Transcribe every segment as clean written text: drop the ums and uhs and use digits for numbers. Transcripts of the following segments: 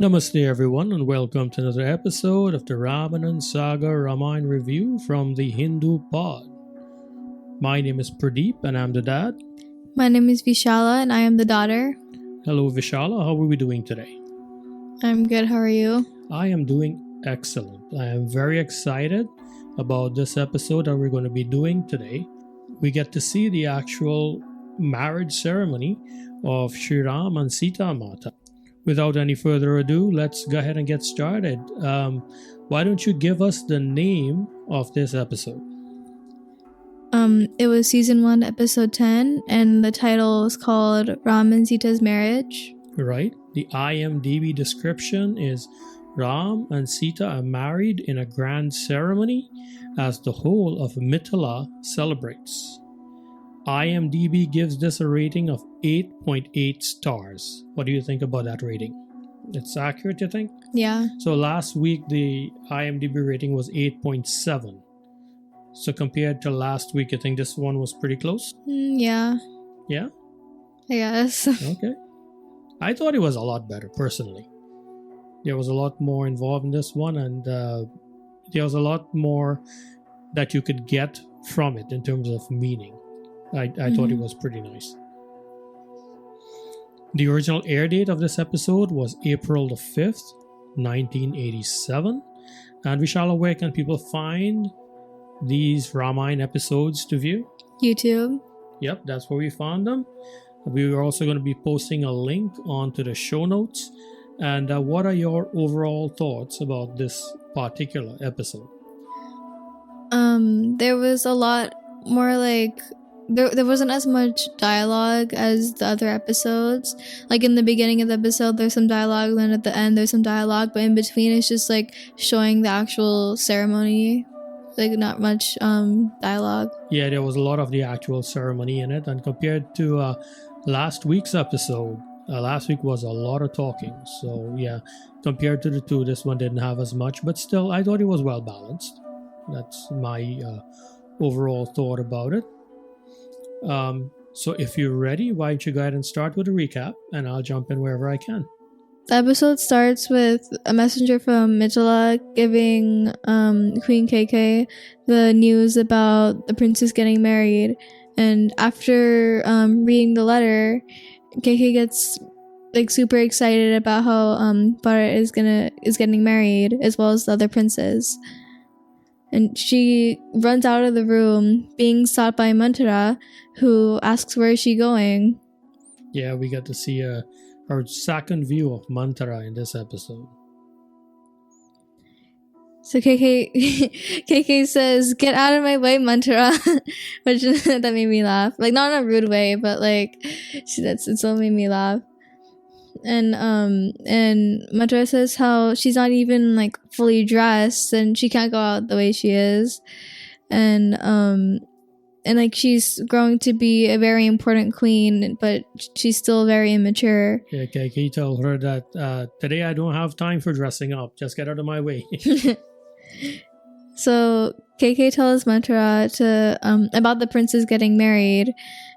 Namaste everyone and welcome to another episode of the Ramanand Sagar Ramayan review from the Hindu Pod. My name is Pradeep and I'm the dad. My name is Vishala and I am the daughter. Hello Vishala, how are we doing today? I'm good, how are you? I am doing excellent. I am very excited about this episode that we're going to be doing today. We get to see the actual marriage ceremony of Shri Raam and Sita Mata. Without any further ado, let's go ahead and get started. Why don't you give us the name of this episode? It was season 1, episode 10, and the title is called Raam and Sita's Marriage. Right. The IMDb description is Raam and Sita are married in a grand ceremony as the whole of Mithila celebrates. IMDb gives this a rating of 8.8 stars. What do you think about that rating? It's accurate, you think? Yeah. So last week, the IMDb rating was 8.7. So compared to last week, you think this one was pretty close? Yeah. Yeah? I guess. Okay. I thought it was a lot better, personally. There was a lot more involved in this one, and there was a lot more that you could get from it in terms of meaning. I thought it was pretty nice. The original air date of this episode was April the 5th, 1987. And Vishala, where can people find these Ramayana episodes to view? YouTube. Yep, that's where we found them. We are also going to be posting a link onto the show notes. And what are your overall thoughts about this particular episode? There was a lot more like... There wasn't as much dialogue as the other episodes. Like in the beginning of the episode, there's some dialogue, and then at the end, there's some dialogue, but in between, it's just like showing the actual ceremony. Like not much dialogue. Yeah, there was a lot of the actual ceremony in it, and compared to last week's episode, last week was a lot of talking. So yeah, compared to the two, this one didn't have as much, but still, I thought it was well balanced. That's my overall thought about it. So if you're ready, why don't you go ahead and start with a recap, and I'll jump in wherever I can. The episode starts with a messenger from Mithila giving Queen KK the news about the princess getting married, and after reading the letter, KK gets like super excited about how Bharat is getting married, as well as the other princes. And she runs out of the room, being sought by Manthara, who asks where is she going. Yeah, we got to see our second view of Manthara in this episode. So KK says, "Get out of my way, Manthara," which that made me laugh. Like not in a rude way, but like it still made me laugh. And Manthara says how she's not even like fully dressed and she can't go out the way she is, and like she's growing to be a very important queen, but she's still very immature. Yeah, KK told her that today I don't have time for dressing up. Just get out of my way. So KK tells Manthara about the princess getting married,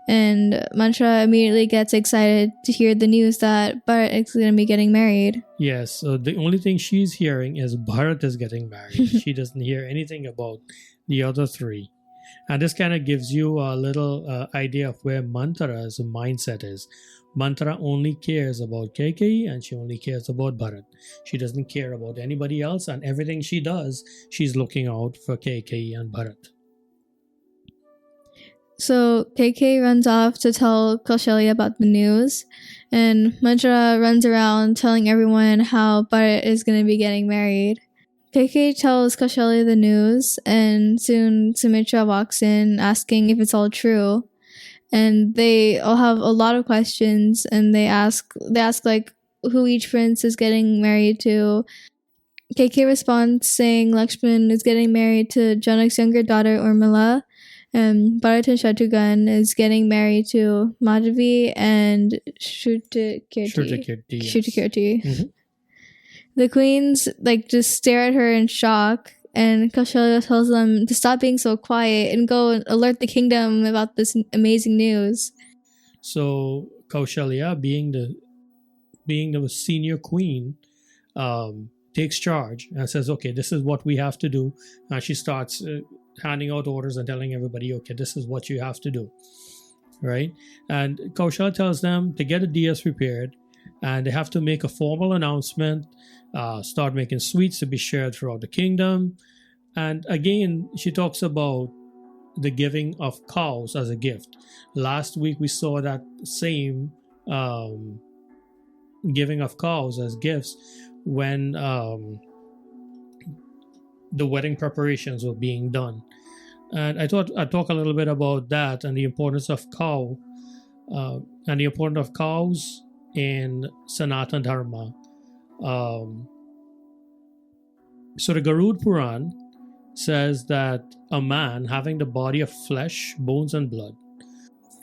and Manthara immediately gets excited to hear the news that Bharat is going to be getting married. Yes, so the only thing she's hearing is Bharat is getting married. She doesn't hear anything about the other three. And this kind of gives you a little idea of where Manthara's mindset is. Manthara only cares about KK and she only cares about Bharat. She doesn't care about anybody else, and everything she does, she's looking out for KK and Bharat. So KK runs off to tell Kaushalya about the news, and Manthara runs around telling everyone how Bharat is going to be getting married. KK tells Kaushalya the news, and soon Sumitra walks in asking if it's all true. And they all have a lot of questions, and they ask like who each prince is getting married to. KK responds saying Lakshman is getting married to Janak's younger daughter Urmila, and Bharat and Shatrughan is getting married to Madhavi and Shrutakirti. Yes. Shrutakirti. Mm-hmm. The queens like just stare at her in shock, and Kaushalya tells them to stop being so quiet and go and alert the kingdom about this amazing news. So Kaushalya, being the senior queen, takes charge and says, okay, this is what we have to do. And she starts handing out orders and telling everybody, okay, this is what you have to do. Right? And Kaushalya tells them to get the diyas prepared, and they have to make a formal announcement, start making sweets to be shared throughout the kingdom. And again, she talks about the giving of cows as a gift. Last week we saw that same giving of cows as gifts when the wedding preparations were being done. And I thought I'd talk a little bit about that and the importance of cow and the importance of cows in Sanatana Dharma. So the Garud Puran says that a man having the body of flesh, bones, and blood,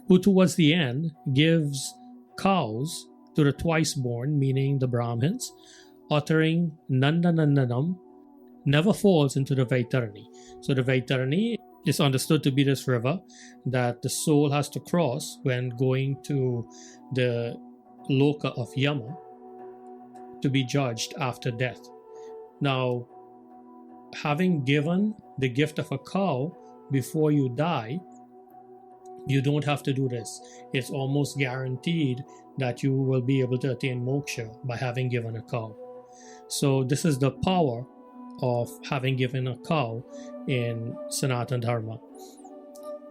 who towards the end gives cows to the twice born, meaning the Brahmins, uttering Nandanandanam, never falls into the Vaitarani. So the Vaitarani is understood to be this river that the soul has to cross when going to the loka of Yama to be judged after death. Now, having given the gift of a cow before you die, you don't have to do this. It's almost guaranteed that you will be able to attain moksha by having given a cow. So this is the power of having given a cow in Sanatana Dharma.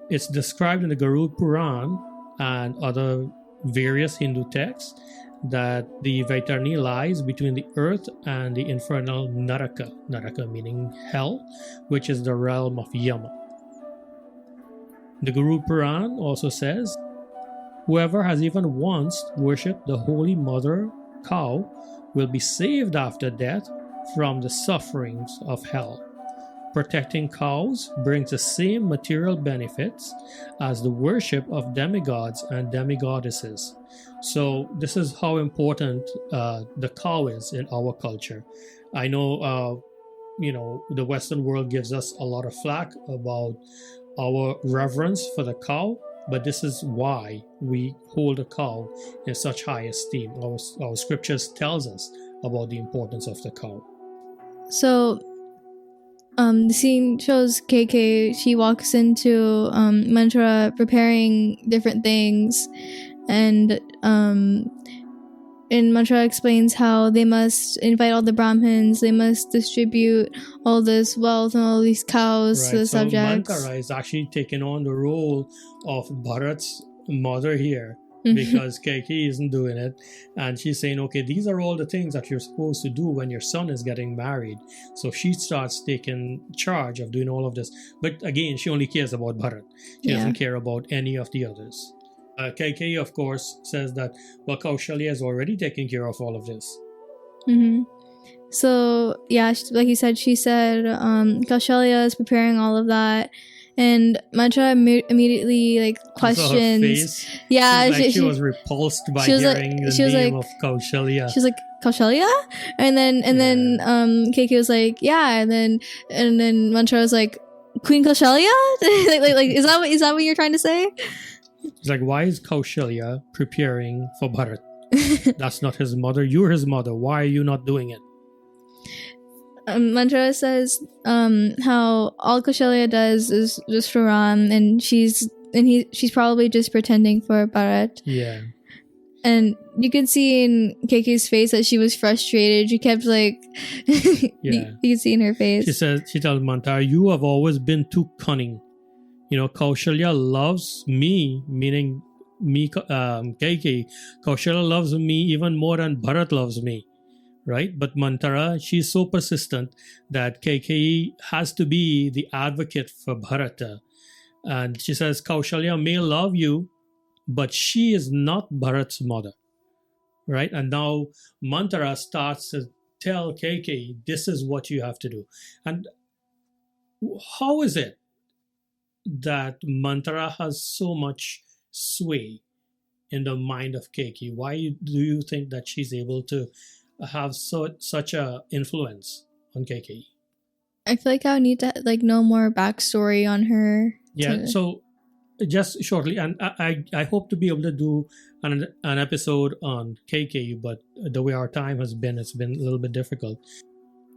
It's described in the Garud Puran and other various Hindu texts that the Vaitarani lies between the earth and the infernal Naraka, Naraka meaning hell, which is the realm of Yama. The Garud Puran also says, whoever has even once worshipped the Holy Mother cow will be saved after death from the sufferings of hell. Protecting cows brings the same material benefits as the worship of demigods and demigoddesses. So this is how important the cow is in our culture. I know, the Western world gives us a lot of flack about our reverence for the cow, but this is why we hold a cow in such high esteem. Our scriptures tells us about the importance of the cow. So, the scene shows KK. She walks into Mantra preparing different things, and Mantra explains how they must invite all the Brahmins, they must distribute all this wealth and all these cows to the subjects. Mantra is actually taking on the role of Bharat's mother here, because Keiki isn't doing it, and she's saying, okay, these are all the things that you're supposed to do when your son is getting married. So she starts taking charge of doing all of this, but again, she only cares about Bharat. She doesn't care about any of the others. Keiki, of course, says that, well, Kaushalya is already taking care of all of this. So yeah, like you said, she said Kaushalya is preparing all of that. And Mantra immediately questions. Yeah, she was repulsed by hearing the name of Kaushalya. She was like, Kaushalya? And then Keiki was like, yeah, and then Mantra was like, Queen Kaushalya? like is that what you're trying to say? It's like, why is Kaushalya preparing for Bharat? That's not his mother. You're his mother. Why are you not doing it? Mantra says how all Kaushalya does is just for Ram, and she's probably just pretending for Bharat. Yeah. And you could see in Keiki's face that she was frustrated. She kept you could see in her face. She tells Mantra, you have always been too cunning. Kaushalya loves me, meaning me, Keiki. Kaushalya loves me even more than Bharat loves me. Right? But Mantra, she's so persistent that Keikei has to be the advocate for Bharata. And she says, Kaushalya may love you, but she is not Bharat's mother. Right? And now Mantra starts to tell Keikei, this is what you have to do. And how is it that Mantra has so much sway in the mind of Keikei? Why do you think that she's able to have such a influence on Keiki? I feel like I would need to know more backstory on her. Yeah, so just shortly, and I hope to be able to do an episode on KK, but the way our time has been, it's been a little bit difficult.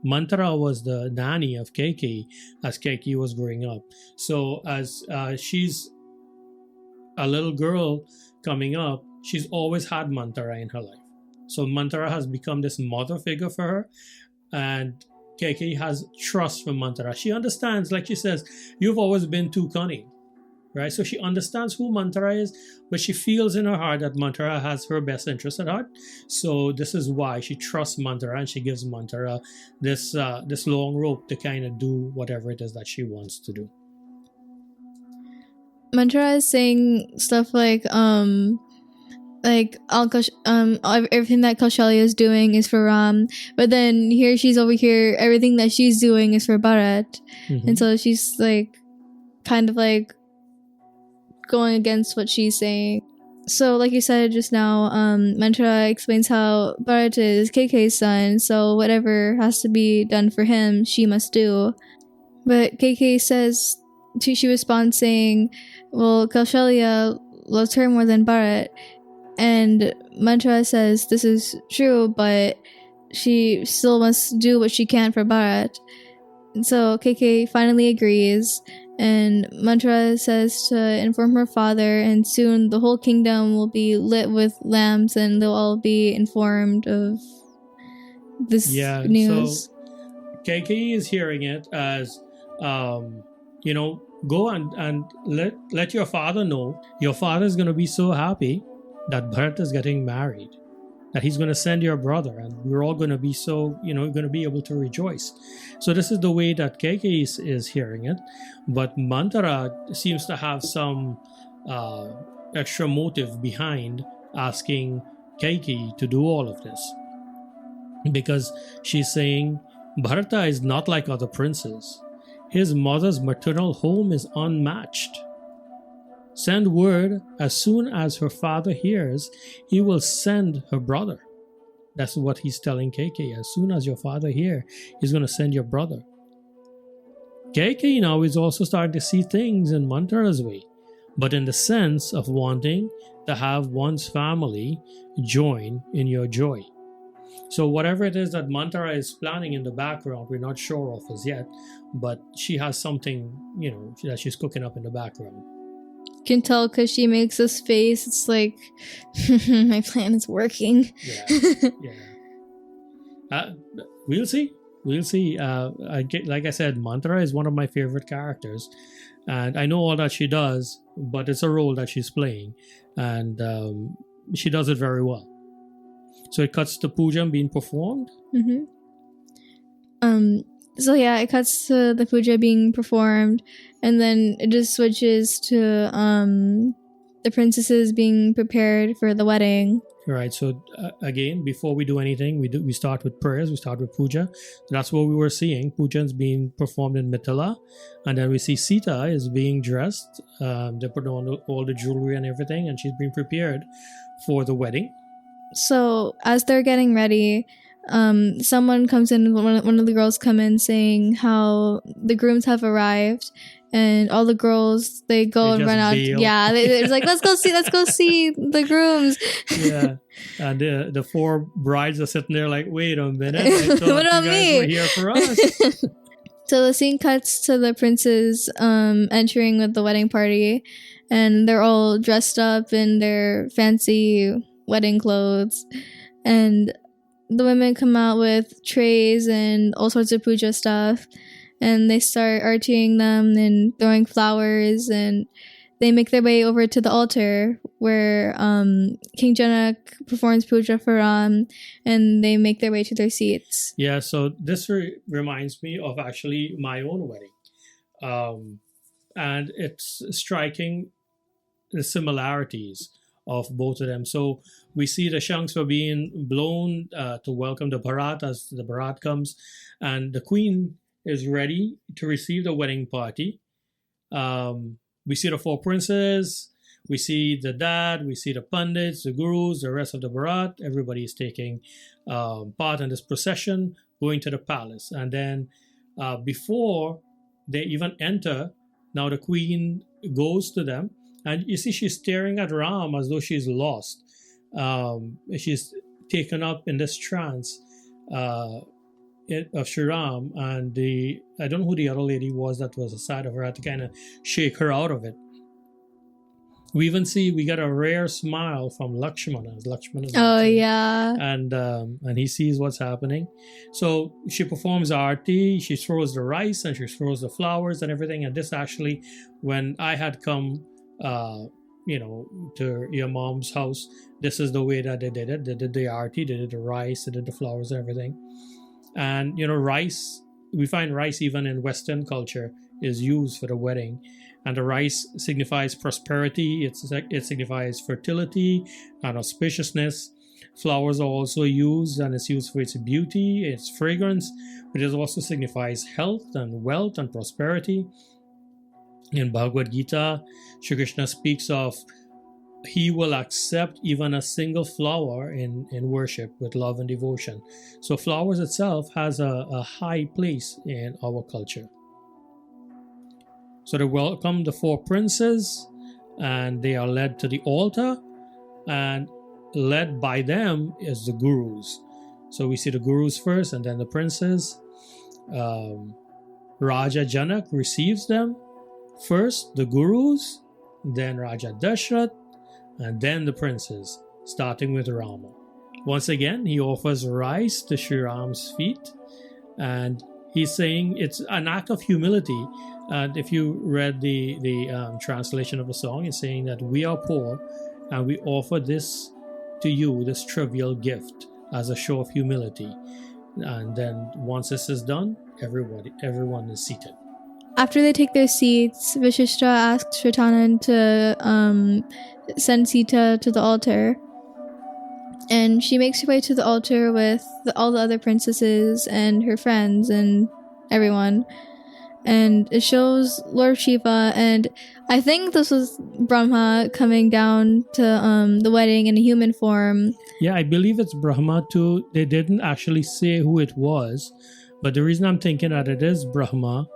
Mantra was the nanny of KK as KK was growing up. So as she's a little girl coming up, she's always had Mantra in her life. So Mantra has become this mother figure for her, and KK has trust for Mantra. She understands, like she says, you've always been too cunning, right? So she understands who Mantra is, but she feels in her heart that Mantra has her best interest at heart. So this is why she trusts Mantra, and she gives Mantra this long rope to kind of do whatever it is that she wants to do. Mantra is saying stuff like everything that Kaushalya is doing is for Ram, but then here she's over here, everything that she's doing is for Bharat. And so she's like kind of like going against what she's saying. So like you said just now, Mantra explains how Bharat is KK's son, so whatever has to be done for him, she must do. But KK says, she responds saying, well, Kaushalya loves her more than Bharat. And Mantra says this is true, but she still must do what she can for Bharat. And so KK finally agrees, and Mantra says to inform her father, and soon the whole kingdom will be lit with lamps, and they'll all be informed of this news. So KK is hearing it as, go and let your father know. Your father is going to be so happy that Bharat is getting married, that he's going to send your brother, and we're all going to be so, going to be able to rejoice. So this is the way that KK is hearing it. But Mantra seems to have some extra motive behind asking KK to do all of this. Because she's saying, Bharata is not like other princes. His mother's maternal home is unmatched. Send word as soon as her father hears, he will send her brother. That's what he's telling KK. As soon as your father hears, he's going to send your brother. KK now is also starting to see things in Mantra's way, but in the sense of wanting to have one's family join in your joy. So whatever it is that Mantra is planning in the background, we're not sure of as yet, but she has something, that she's cooking up in the background. Can tell because she makes this face. It's like, my plan is working. We'll see. Like I said, Mantra is one of my favorite characters, and I know all that she does, but it's a role that she's playing, and she does it very well. So it cuts to puja being performed. So yeah, it cuts to the puja being performed, and then it just switches to the princesses being prepared for the wedding. Right. So again, before we do anything, we start with prayers. We start with puja. That's what we were seeing. Puja is being performed in Mithila, and then we see Sita is being dressed. They put on all the jewelry and everything, and she's being prepared for the wedding. So as they're getting ready, someone comes in, one of the girls come in saying how the grooms have arrived, and all the girls, they go and run out. Bail. Yeah, it's like, let's go see the grooms. Yeah, and the four brides are sitting there like, wait a minute, I thought what about you guys me? were here for us. So the scene cuts to the princes entering with the wedding party, and they're all dressed up in their fancy wedding clothes, and the women come out with trays and all sorts of puja stuff, and they start arching them and throwing flowers, and they make their way over to the altar where King Janak performs puja for Ram, and they make their way to their seats. Yeah, so this reminds me of actually my own wedding, and it's striking the similarities of both of them. So we see the shanks were being blown to welcome the Bharat as the Bharat comes, and the queen is ready to receive the wedding party. We see the four princes, we see the dad, we see the pandits, the gurus, the rest of the Bharat. Everybody is taking part in this procession, going to the palace. And then before they even enter, now the queen goes to them And you see, she's staring at Ram as though she's lost. She's taken up in this trance of Shri Ram, and I don't know who the other lady was that was aside of her, had to kind of shake her out of it. We even we get a rare smile from Lakshmana. Oh yeah. And he sees what's happening. So she performs arti, she throws the rice and she throws the flowers and everything. And this actually, when I had come to your mom's house, this is the way that they did it. They did the arti, they did the rice, they did the flowers and everything. And rice, we find rice even in Western culture is used for the wedding. And the rice signifies prosperity, it signifies fertility and auspiciousness. Flowers are also used, and it's used for its beauty, its fragrance, but it also signifies health and wealth and prosperity. In Bhagavad Gita, Shri Krishna speaks of he will accept even a single flower in worship with love and devotion. So flowers itself has a high place in our culture. So they welcome the 4 princes, and they are led to the altar, and led by them is the gurus. So we see the gurus first, and then the princes. Raja Janak receives them first, the gurus, then Raja Dashrath, and then the princes, starting with Rama. Once again, he offers rice to Shri Ram's feet, and he's saying it's an act of humility. And if you read the translation of the song, it's saying that we are poor and we offer this to you, this trivial gift, as a show of humility. And then once this is done, everyone is seated. After they take their seats, Vishishta asks Shritanand to send Sita to the altar. And she makes her way to the altar with all the other princesses and her friends and everyone. And it shows Lord Shiva, and I think this was Brahma coming down to the wedding in a human form. Yeah, I believe it's Brahma too. They didn't actually say who it was, but the reason I'm thinking that it is Brahma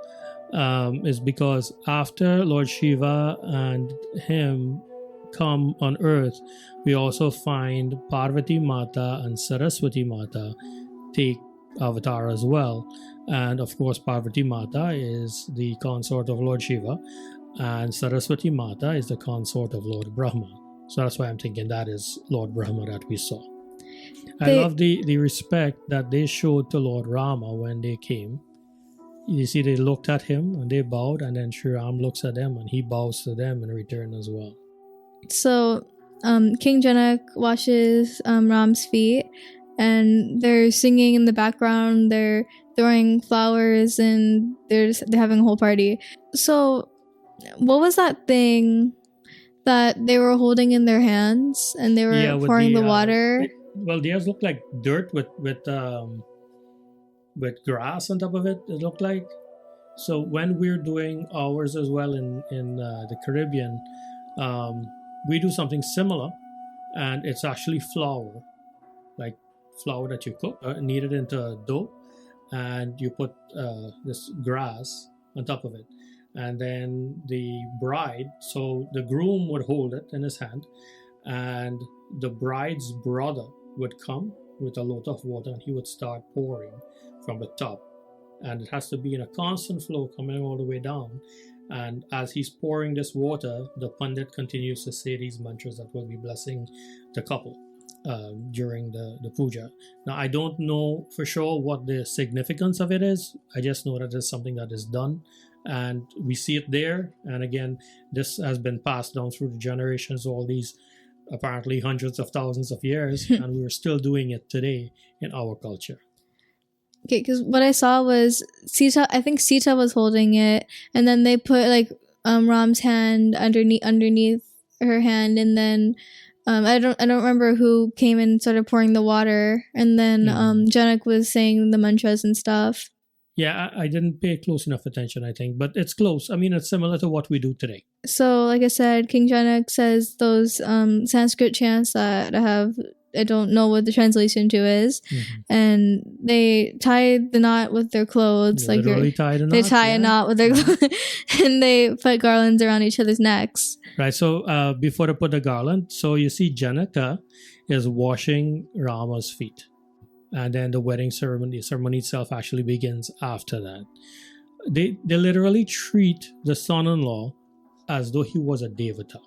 is because after Lord Shiva and him come on earth, we also find Parvati Mata and Saraswati Mata take avatar as well. And of course, Parvati Mata is the consort of Lord Shiva, and Saraswati Mata is the consort of Lord Brahma. So that's why I'm thinking that is Lord Brahma that we saw. I love the respect that they showed to Lord Rama when they came. You see, they looked at him and they bowed, and then Shri Ram looks at them and he bows to them in return as well. So King Janak washes Ram's feet, and they're singing in the background, they're throwing flowers, and they're having a whole party. So what was that thing that they were holding in their hands and they were pouring the water? Theirs looked like dirt with grass on top of it, it looked like. So when we're doing ours as well in the Caribbean, we do something similar, and it's actually flour, like flour that you cook, knead it into a dough, and you put this grass on top of it. And then the bride, so the groom would hold it in his hand, and the bride's brother would come with a lot of water, and he would start pouring from the top. And it has to be in a constant flow coming all the way down. And as he's pouring this water, the Pandit continues to say these mantras that will be blessing the couple during the puja. Now, I don't know for sure what the significance of it is. I just know that it's something that is done, and we see it there. And again, this has been passed down through the generations, all these apparently hundreds of thousands of years, and we're still doing it today in our culture. Okay, because what I saw was Sita. I think Sita was holding it, and then they put like Ram's hand underneath her hand, and then I don't remember who came and started pouring the water, and then Janak was saying the mantras and stuff. Yeah, I didn't pay close enough attention, I think, but it's close. I mean, it's similar to what we do today. So, like I said, King Janak says those Sanskrit chants that have I don't know what the translation to is. And they tie the knot with their clothes. They literally tie the knot. They tie a knot with their clothes, and they put garlands around each other's necks. Right. So before they put the garland, so you see Janaka is washing Rama's feet. And then the wedding ceremony itself actually begins after that. They literally treat the son-in-law as though he was a devata,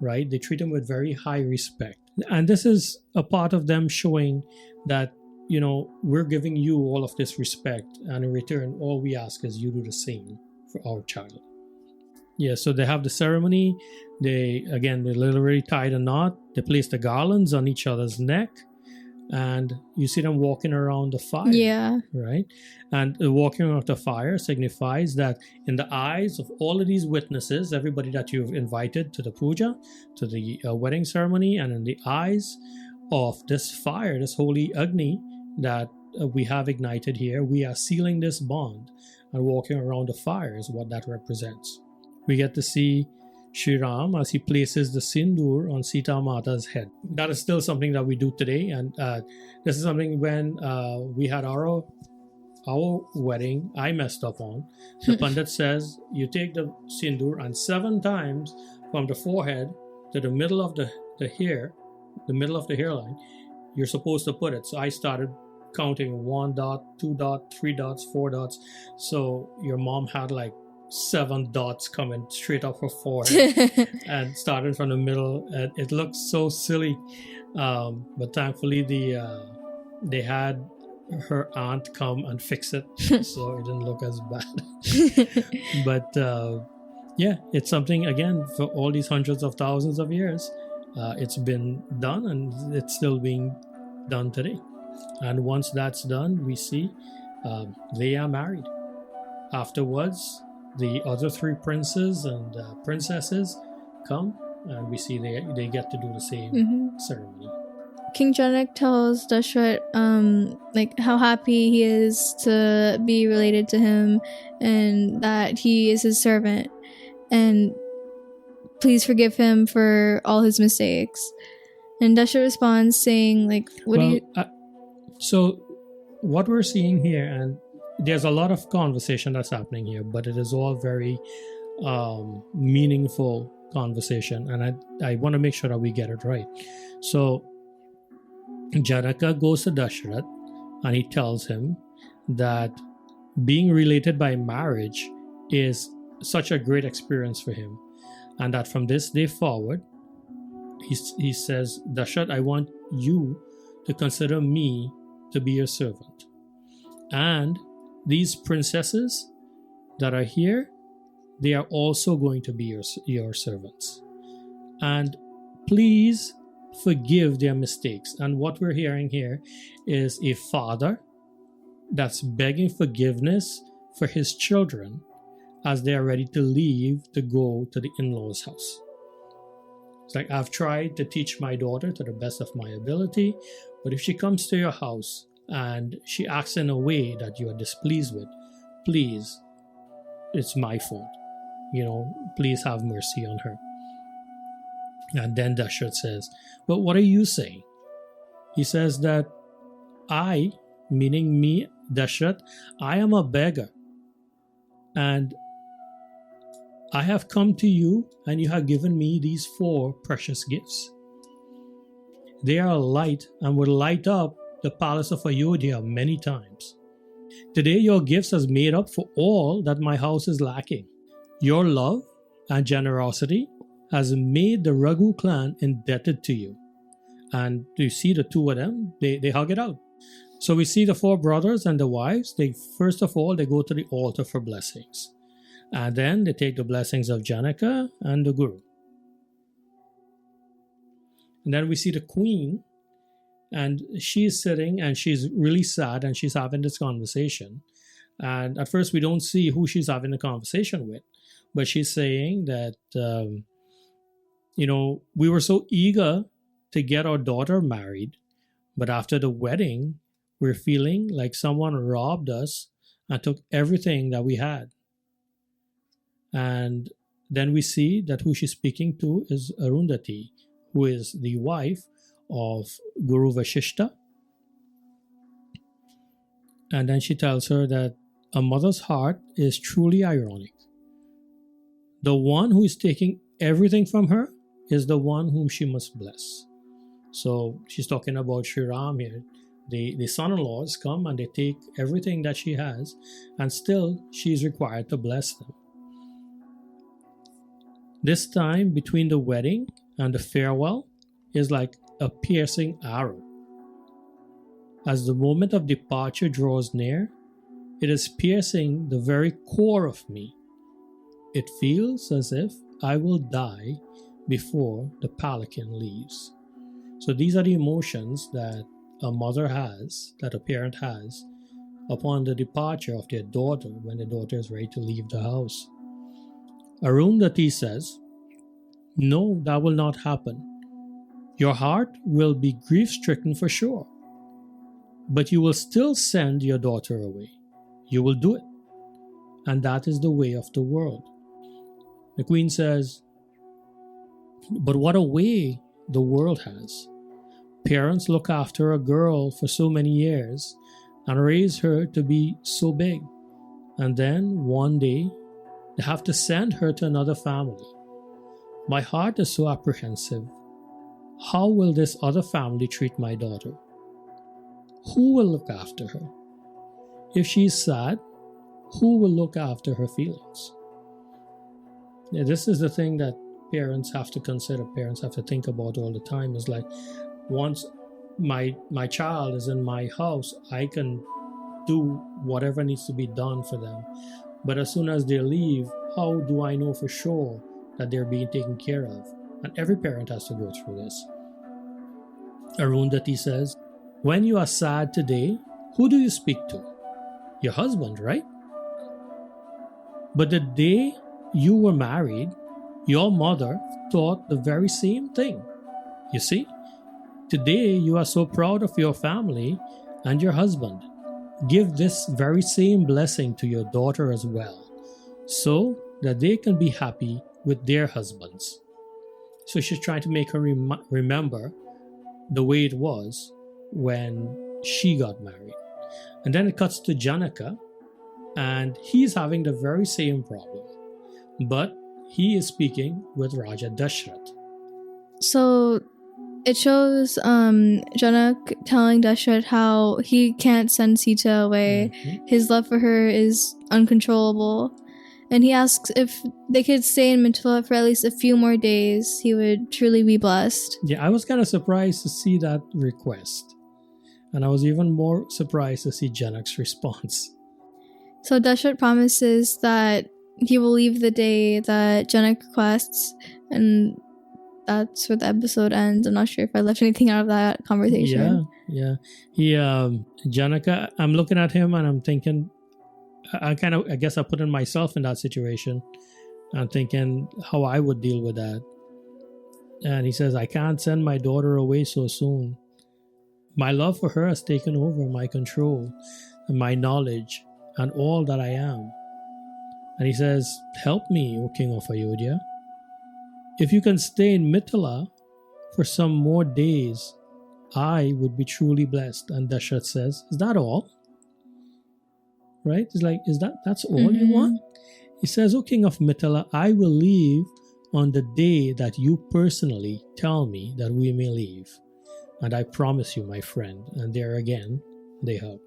right? They treat him with very high respect. And this is a part of them showing that, we're giving you all of this respect, and in return, all we ask is you do the same for our child. Yeah, so they have the ceremony. They literally tie the knot. They place the garlands on each other's neck. And you see them walking around the fire. Yeah. Right? And walking around the fire signifies that in the eyes of all of these witnesses, everybody that you've invited to the puja, to the wedding ceremony, and in the eyes of this fire, this holy Agni that we have ignited here, we are sealing this bond. And walking around the fire is what that represents. We get to see Shri Ram as he places the sindoor on Sita Mata's head. That is still something that we do today, and this is something when we had our wedding, I messed up on. The Pandit says you take the sindoor and 7 times from the forehead to the middle of the hair, the middle of the hairline, you're supposed to put it. So I started counting 1 dot, 2 dot, 3 dots, 4 dots. So your mom had like 7 dots coming straight up her forehead and starting from the middle. It looks so silly, but thankfully they had her aunt come and fix it, so it didn't look as bad. But it's something, again, for all these hundreds of thousands of years, it's been done, and it's still being done today. And once that's done, we see they are married. Afterwards, the other 3 princes and princesses come, and we see they get to do the same ceremony. King Janak tells Dashrath how happy he is to be related to him, and that he is his servant, and please forgive him for all his mistakes. And Dashrath responds saying, so what we're seeing here, and there's a lot of conversation that's happening here, but it is all very meaningful conversation, and I want to make sure that we get it right. So Janaka goes to Dashrath, and he tells him that being related by marriage is such a great experience for him, and that from this day forward, he says, Dashrath, I want you to consider me to be your servant, and these princesses that are here, they are also going to be your servants. And please forgive their mistakes. And what we're hearing here is a father that's begging forgiveness for his children as they are ready to leave to go to the in-laws' house. It's like, I've tried to teach my daughter to the best of my ability, but if she comes to your house and she acts in a way that you are displeased with, please, it's my fault. Please have mercy on her. And then Dashrath says, but what are you saying? He says that I, meaning me, Dashrath, I am a beggar. And I have come to you, and you have given me these 4 precious gifts. They are a light and will light up the palace of Ayodhya many times. Today your gifts has made up for all that my house is lacking. Your love and generosity has made the Raghu clan indebted to you. And you see the 2 of them, they hug it out. So we see the 4 brothers and the wives, first of all, they go to the altar for blessings. And then they take the blessings of Janaka and the Guru. And then we see the queen, and she's sitting and she's really sad, and she's having this conversation. And at first we don't see who she's having the conversation with, but she's saying that, we were so eager to get our daughter married, but after the wedding, we're feeling like someone robbed us and took everything that we had. And then we see that who she's speaking to is Arundhati, who is the wife of Guru Vashishta. And then she tells her that a mother's heart is truly ironic. The one who is taking everything from her is the one whom she must bless. So she's talking about Shri Raam here. The son-in-laws come and they take everything that she has, and still she's required to bless them. This time between the wedding and the farewell is like a piercing arrow. As the moment of departure draws near, it is piercing the very core of me. It feels as if I will die before the palanquin leaves. So these are the emotions that a mother has, that a parent has, upon the departure of their daughter when the daughter is ready to leave the house. Arundhati says, "No, that will not happen. Your heart will be grief-stricken for sure, but you will still send your daughter away. You will do it. And that is the way of the world." The queen says, "But what a way the world has. Parents look after a girl for so many years and raise her to be so big. And then one day they have to send her to another family. My heart is so apprehensive. How will this other family treat my daughter? Who will look after her? If she is sad, who will look after her feelings?" Yeah, this is the thing that parents have to consider, parents have to think about all the time. Is like, once my child is in my house, I can do whatever needs to be done for them. But as soon as they leave, how do I know for sure that they're being taken care of? And every parent has to go through this. Arundhati says, "When you are sad today, who do you speak to? Your husband, right? But the day you were married, your mother thought the very same thing. You see, today you are so proud of your family and your husband. Give this very same blessing to your daughter as well, so that they can be happy with their husbands." So she's trying to make her remember the way it was when she got married. And then it cuts to Janaka, and he's having the very same problem, but he is speaking with Raja Dashrath. So it shows Janak telling Dashrath how he can't send Sita away. His love for her is uncontrollable. And he asks if they could stay in Mithila for at least a few more days, he would truly be blessed. Yeah, I was kind of surprised to see that request. And I was even more surprised to see Janak's response. So Dashrath promises that he will leave the day that Janak requests, and that's where the episode ends. I'm not sure if I left anything out of that conversation. Yeah. Janaka, I'm looking at him and I'm thinking, I guess I put in myself in that situation. I'm thinking how I would deal with that. And he says, "I can't send my daughter away so soon. My love for her has taken over my control and my knowledge and all that I am." And he says, "Help me, O King of Ayodhya. If you can stay in Mithila for some more days, I would be truly blessed." And Dashrath says, "Is that all?" Right? It's like, that's all you want? He says, "O King of Mithila, I will leave on the day that you personally tell me that we may leave. And I promise you, my friend." And there again, they hug.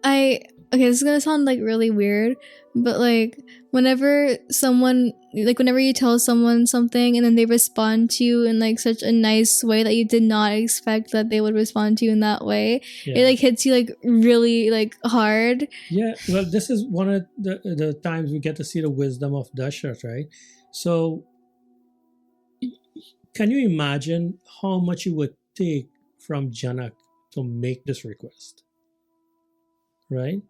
Okay, this is gonna sound like really weird, but like whenever you tell someone something and then they respond to you in like such a nice way that you did not expect that they would respond to you in that way, it like hits you like really like hard. Yeah, well, this is one of the times we get to see the wisdom of Dashrath, right? So can you imagine how much it would take from Janak to make this request? Right?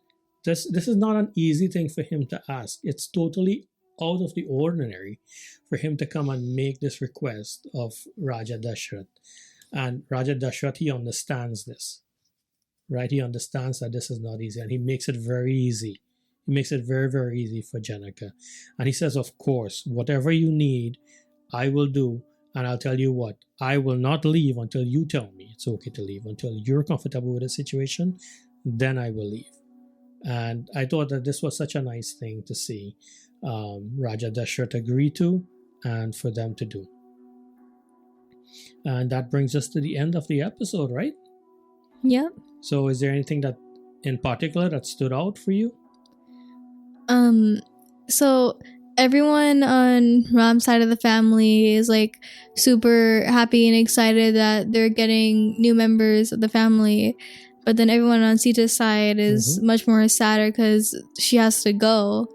This is not an easy thing for him to ask. It's totally out of the ordinary for him to come and make this request of Raja Dashrath. And Raja Dashrath, he understands this, right? He understands that this is not easy, and he makes it very easy. He makes it very, very easy for Janaka. And he says, "Of course, whatever you need, I will do, And I'll tell you what, I will not leave until you tell me it's okay to leave. Until you're comfortable with the situation, then I will leave. And I thought that this was such a nice thing to see Raja Dashrath agree to and for them to do. And that brings us to the end of the episode, right? Yep. So is there anything that in particular that stood out for you? So everyone on Ram's side of the family is like super happy and excited that they're getting new members of the family. But then everyone on Sita's side is much more sadder because she has to go.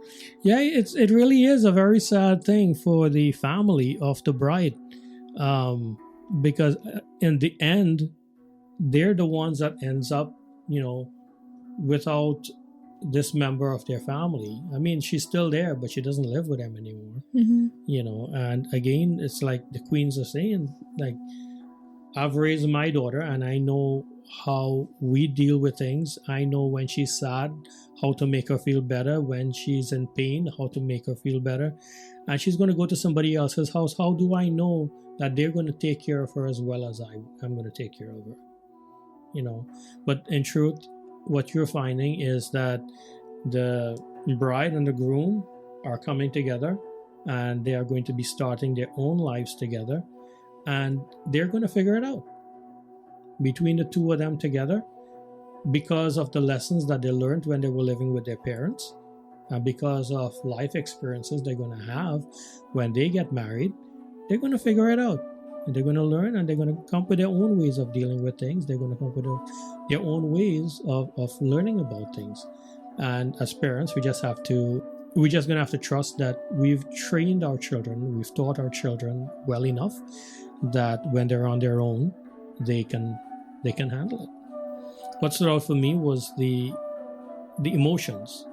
Yeah, it really is a very sad thing for the family of the bride. Because in the end, they're the ones that ends up, without this member of their family. I mean, she's still there, but she doesn't live with them anymore. And again, it's like the queens are saying, like, I've raised my daughter and I know how we deal with things. I know when she's sad, how to make her feel better. When she's in pain, how to make her feel better. And she's going to go to somebody else's house. How do I know that they're going to take care of her as well as I'm going to take care of her? But in truth, what you're finding is that the bride and the groom are coming together and they are going to be starting their own lives together, and they're going to figure it out between the two of them together because of the lessons that they learned when they were living with their parents, and because of life experiences they're going to have when they get married. They're going to figure it out. And they're going to learn, and they're going to come up with their own ways of dealing with things. They're going to come up with their own ways of learning about things. And as parents, we're just going to have to trust that we've trained our children, we've taught our children well enough that when they're on their own, they can handle it. What stood out for me was the emotions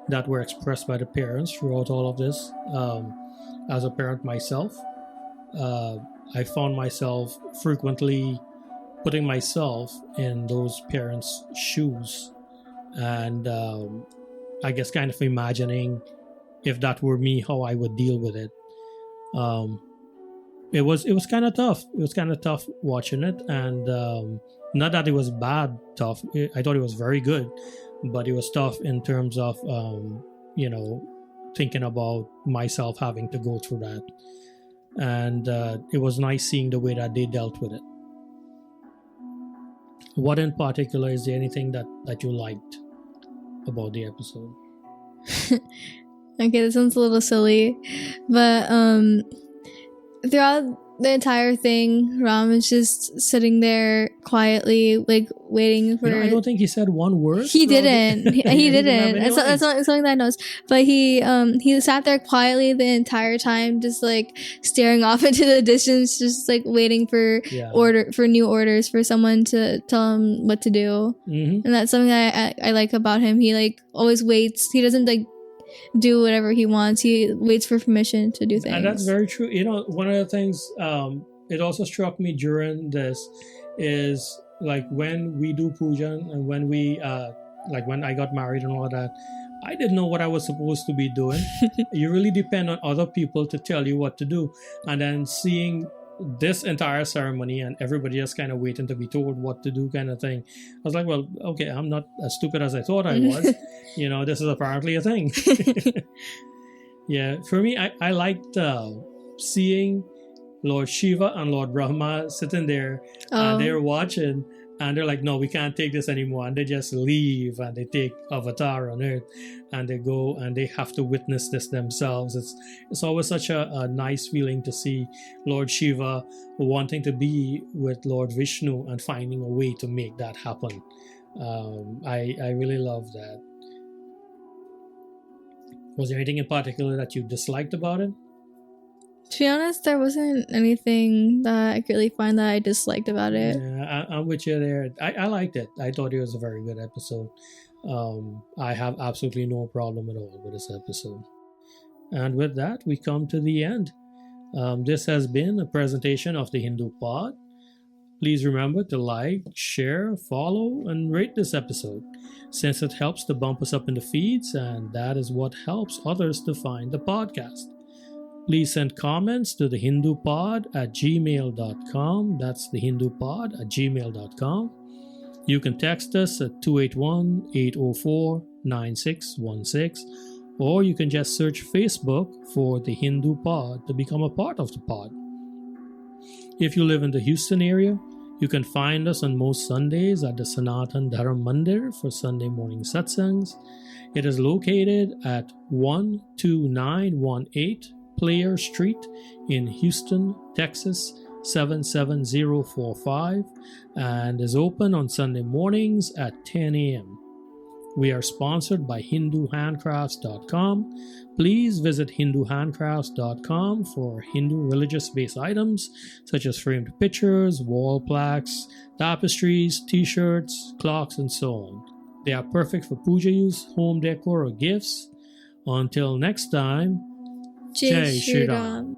that were expressed by the parents throughout all of this. As a parent myself, I found myself frequently putting myself in those parents' shoes, and I guess kind of imagining if that were me, how I would deal with it. It was kind of tough. It was kind of tough watching it, and not that it was bad tough. I thought it was very good, but it was tough in terms of thinking about myself having to go through that. And it was nice seeing the way that they dealt with it. What in particular, is there anything that you liked about the episode? Okay, this one's a little silly, but throughout the entire thing, Ram is just sitting there quietly, like waiting for. I don't think he said one word. He didn't. He didn't. That's something that I noticed. But he sat there quietly the entire time, just like staring off into the distance, just like waiting for new orders for someone to tell him what to do. And that's something that I like about him. He like always waits. He doesn't like do whatever he wants. He waits for permission to do things. And that's very true. One of the things it also struck me during this is like when we do puja and when we like when I got married and all that, I didn't know what I was supposed to be doing. You really depend on other people to tell you what to do. And then seeing this entire ceremony and everybody just kind of waiting to be told what to do kind of thing, I was like, well, okay, I'm not as stupid as I thought I was. This is apparently a thing. Yeah, for me, I liked seeing Lord Shiva and Lord Brahma sitting there and they're watching and they're like, no, we can't take this anymore, and they just leave and they take avatar on earth and they go and they have to witness this themselves. It's always such a nice feeling to see Lord Shiva wanting to be with Lord Vishnu and finding a way to make that happen. I really love that. Was there anything in particular that you disliked about it? To be honest, there wasn't anything that I could really find that I disliked about it. Yeah, I'm with you there. I liked it. I thought it was a very good episode. I have absolutely no problem at all with this episode. And with that, we come to the end. This has been a presentation of the Hindu Pod. Please remember to like, share, follow, and rate this episode, since it helps to bump us up in the feeds, and that is what helps others to find the podcast. Please send comments to the hindupod@gmail.com. That's the hindupod@gmail.com. You can text us at 281-804-9616, or you can just search Facebook for the Hindu Pod to become a part of the pod. If you live in the Houston area, you can find us on most Sundays at the Sanatan Dharam Mandir for Sunday morning satsangs. It is located at 12918 Player Street in Houston, Texas 77045, and is open on Sunday mornings at 10 a.m. We are sponsored by HinduHandcrafts.com. Please visit HinduHandcrafts.com for Hindu religious-based items such as framed pictures, wall plaques, tapestries, t-shirts, clocks, and so on. They are perfect for puja use, home decor, or gifts. Until next time, Jai Shri Ram.